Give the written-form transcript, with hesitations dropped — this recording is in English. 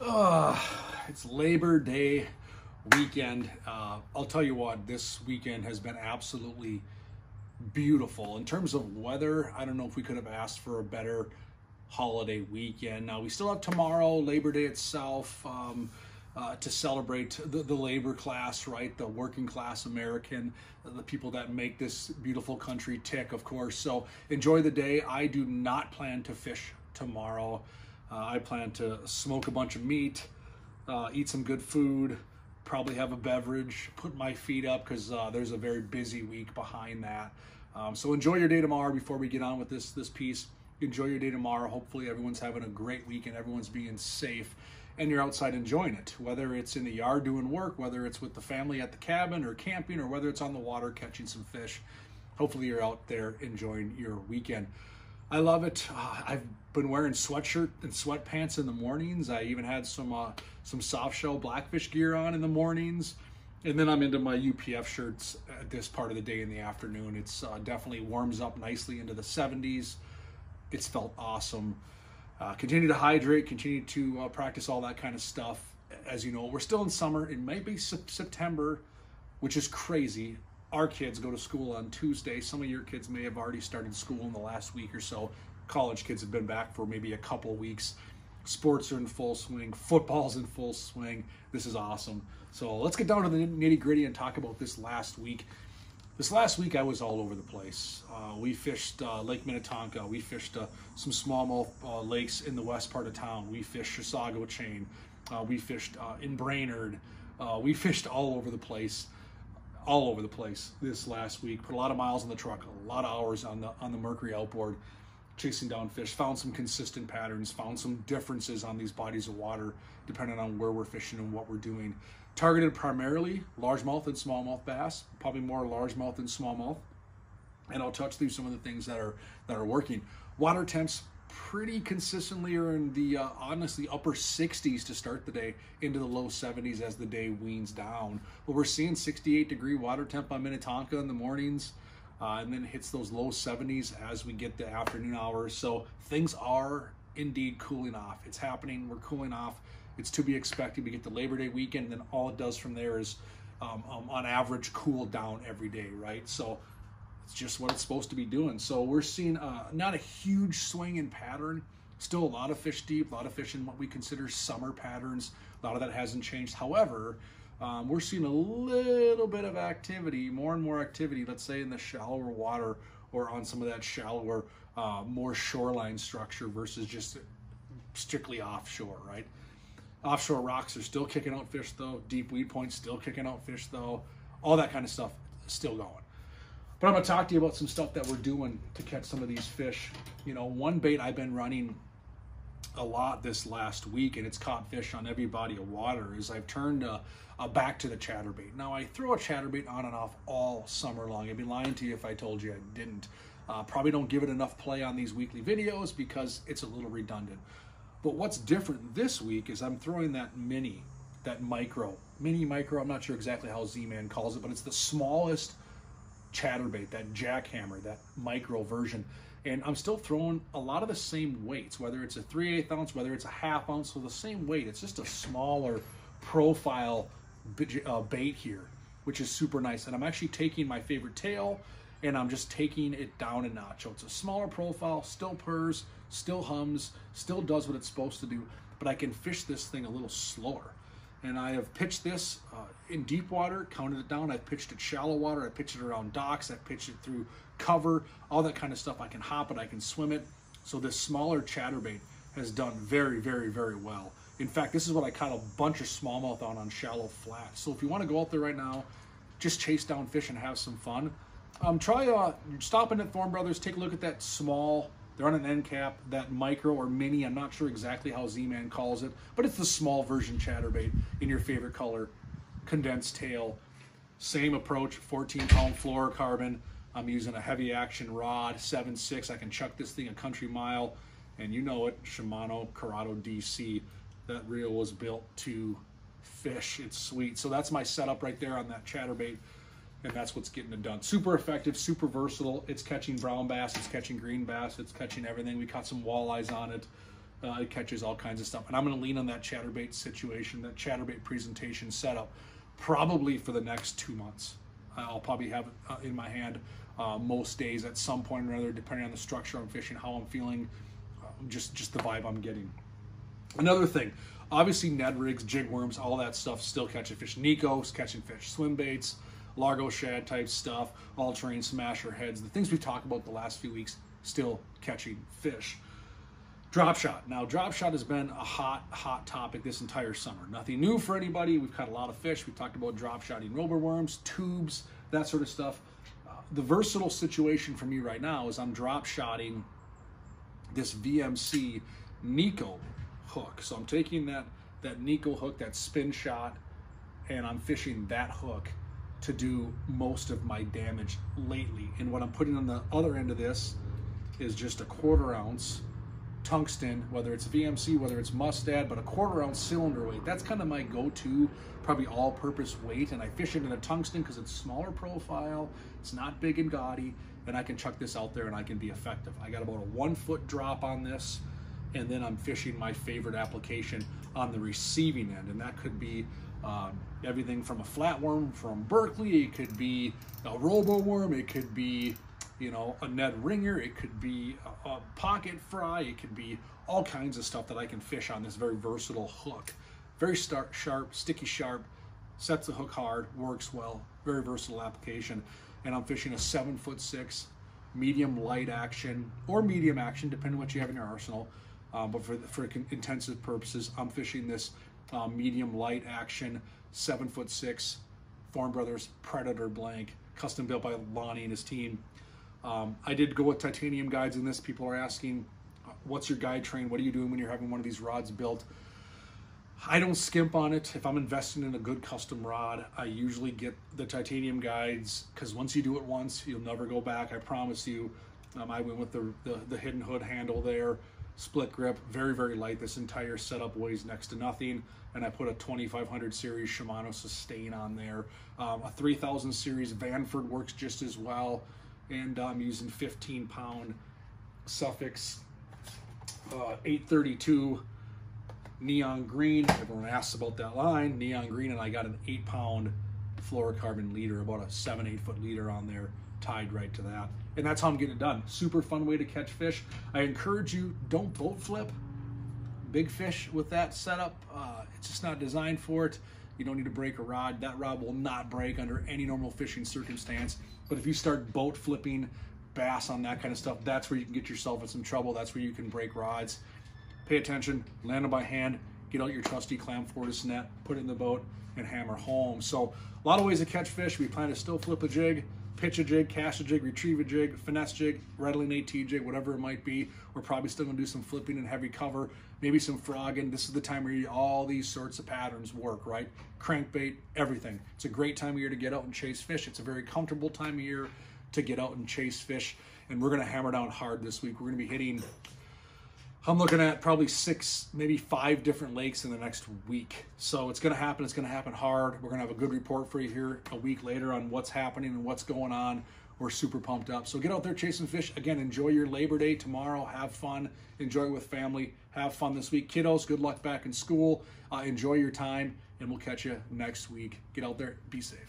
It's Labor Day weekend. I'll tell you what, this weekend has been absolutely beautiful. In terms of weather, I don't know if we could have asked for a better holiday weekend. Now, we still have tomorrow, Labor Day itself, to celebrate the labor class, right? The working class American, the people that make this beautiful country tick, of course. So enjoy the day. I do not plan to fish tomorrow. I plan to smoke a bunch of meat, eat some good food, probably have a beverage, put my feet up because there's a very busy week behind that. So enjoy your day tomorrow before we get on with this piece. Enjoy your day tomorrow. Hopefully everyone's having a great week and everyone's being safe and you're outside enjoying it, whether it's in the yard doing work, whether it's with the family at the cabin or camping, or whether it's on the water catching some fish. Hopefully you're out there enjoying your weekend. I love it. I've been wearing sweatshirt and sweatpants in the mornings. I even had some soft shell Blackfish gear on in the mornings. And then I'm into my UPF shirts at this part of the day in the afternoon. It's definitely warms up nicely into the 70s. It's felt awesome. Continue to hydrate, continue to practice all that kind of stuff. As you know, we're still in summer. It might be September, which is crazy. Our kids go to school on Tuesday. Some of your kids may have already started school in the last week or so. College kids have been back for maybe a couple weeks. Sports are in full swing. Football's in full swing. This is awesome. So let's get down to the nitty gritty and talk about this last week. This last week I was all over the place. We fished Lake Minnetonka. We fished some smallmouth lakes in the west part of town. We fished Chisago Chain. We fished in Brainerd. We fished all over the place this last week. Put a lot of miles on the truck, a lot of hours on the Mercury outboard, chasing down fish. Found some consistent patterns, found some differences on these bodies of water depending on where we're fishing and what we're doing. Targeted primarily largemouth and smallmouth bass, probably more largemouth than smallmouth. And I'll touch through some of the things that are working. Water temps pretty consistently are in the honestly upper 60s to start the day, into the low 70s as the day weans down. But we're seeing 68-degree water temp on Minnetonka in the mornings, and then hits those low 70s as we get the afternoon hours. So things are indeed cooling off. It's happening. We're cooling off. It's to be expected. We get the Labor Day weekend, and then all it does from there is on average cool down every day, right? So it's just what it's supposed to be doing. So we're seeing not a huge swing in pattern. Still a lot of fish deep, a lot of fish in what we consider summer patterns. A lot of that hasn't changed. However, we're seeing a little bit of activity, more and more activity, let's say in the shallower water or on some of that shallower, more shoreline structure versus just strictly offshore, right? Offshore rocks are still kicking out fish though. Deep weed points still kicking out fish though. All that kind of stuff still going. But I'm going to talk to you about some stuff that we're doing to catch some of these fish. You know, one bait I've been running a lot this last week, and it's caught fish on every body of water, is I've turned back to the chatterbait. Now, I throw a chatterbait on and off all summer long. I'd be lying to you if I told you I didn't. Probably don't give it enough play on these weekly videos because it's a little redundant. But what's different this week is I'm throwing that mini micro, I'm not sure exactly how Z-Man calls it, but it's the smallest chatterbait, that jackhammer, that micro version. And I'm still throwing a lot of the same weights, whether it's a 3/8 ounce, whether it's a 1/2 ounce, so the same weight. It's just a smaller profile bait here, which is super nice. And I'm actually taking my favorite tail and I'm just taking it down a notch. So it's a smaller profile, still purrs, still hums, still does what it's supposed to do, but I can fish this thing a little slower. And I have pitched this in deep water, counted it down. I've pitched it shallow water. I pitched it around docks. I pitched it through cover, all that kind of stuff. I can hop it, I can swim it. So this smaller chatterbait has done very, very, very well. In fact, this is what I caught a bunch of smallmouth on shallow flats. So if you want to go out there right now, just chase down fish and have some fun. Try stopping at Thorne Brothers, take a look at that small, they're on an end cap, that micro or mini, I'm not sure exactly how Z-Man calls it, but it's the small version chatterbait in your favorite color, condensed tail. Same approach, 14-pound fluorocarbon. I'm using a heavy action rod, 7.6. I can chuck this thing a country mile, and you know it, Shimano Corrado DC. That reel was built to fish. It's sweet. So that's my setup right there on that chatterbait. And that's what's getting it done. Super effective, super versatile. It's catching brown bass, it's catching green bass, it's catching everything. We caught some walleyes on it. It catches all kinds of stuff. And I'm going to lean on that chatterbait situation, that chatterbait presentation setup, probably for the next 2 months. I'll probably have it in my hand most days at some point or another, depending on the structure I'm fishing, how I'm feeling, just the vibe I'm getting. Another thing, obviously Ned rigs, jig worms, all that stuff still catching fish. Nico's catching fish, swim baits, Largo shad type stuff, all-terrain smasher heads, the things we've talked about the last few weeks, still catching fish. Drop shot. Now, drop shot has been a hot topic this entire summer. Nothing new for anybody. We've caught a lot of fish. We've talked about drop shotting rover worms, tubes, that sort of stuff. The versatile situation for me right now is I'm drop shotting this VMC Nico hook. So I'm taking that Nico hook, that spin shot, and I'm fishing that hook to do most of my damage lately. And what I'm putting on the other end of this is just a 1/4 ounce tungsten, whether it's VMC, whether it's Mustad, but a 1/4 ounce cylinder weight. That's kind of my go-to, probably all-purpose weight. And I fish it in a tungsten because it's smaller profile, it's not big and gaudy, and I can chuck this out there and I can be effective. I got about a 1 foot drop on this, and then I'm fishing my favorite application on the receiving end, and that could be everything from a flatworm from Berkeley, it could be a robo worm, it could be, you know, a Ned ringer, it could be a pocket fry, it could be all kinds of stuff that I can fish on this very versatile hook. Very sharp, sticky sharp, sets the hook hard, works well, very versatile application. And I'm fishing a 7'6" medium light action or medium action, depending on what you have in your arsenal. But for intensive purposes, I'm fishing this medium light action 7'6" Thorne Brothers Predator blank, custom built by Lonnie and his team. I did go with titanium guides in this. People are asking, what's your guide train? What are you doing when you're having one of these rods built? I don't skimp on it. If I'm investing in a good custom rod, I usually get the titanium guides, because once you do it once, you'll never go back, I promise you. I went with the hidden hood handle there, split grip, very, very light. This entire setup weighs next to nothing. And I put a 2500 series Shimano sustain on there. A 3000 series Vanford works just as well. And I'm using 15-pound Suffix 832 neon green. Everyone asks about that line, neon green, and I got an 8-pound fluorocarbon leader, about a 7-8 foot leader on there, tied right to that. And that's how I'm getting it done. Super fun way to catch fish. I encourage you, don't boat flip big fish with that setup. It's just not designed for it. You don't need to break a rod. That rod will not break under any normal fishing circumstance. But if you start boat flipping bass on that kind of stuff, that's where you can get yourself in some trouble. That's where you can break rods. Pay attention, land them by hand, get out your trusty Clam Fortis net, put it in the boat, and hammer home. So a lot of ways to catch fish. We plan to still flip a jig, pitch a jig, cast a jig, retrieve a jig, finesse jig, rattling AT jig, whatever it might be. We're probably still gonna do some flipping and heavy cover, maybe some frogging. This is the time where all these sorts of patterns work, right? Crankbait, everything. It's a great time of year to get out and chase fish. It's a very comfortable time of year to get out and chase fish. And we're gonna hammer down hard this week. We're gonna be hitting, I'm looking at probably 6, maybe 5 different lakes in the next week. So it's gonna happen hard. We're gonna have a good report for you here a week later on what's happening and what's going on. We're super pumped up. So get out there chasing fish. Again, enjoy your Labor Day tomorrow. Have fun, enjoy it with family. Have fun this week. Kiddos, good luck back in school. Enjoy your time, and we'll catch you next week. Get out there, be safe.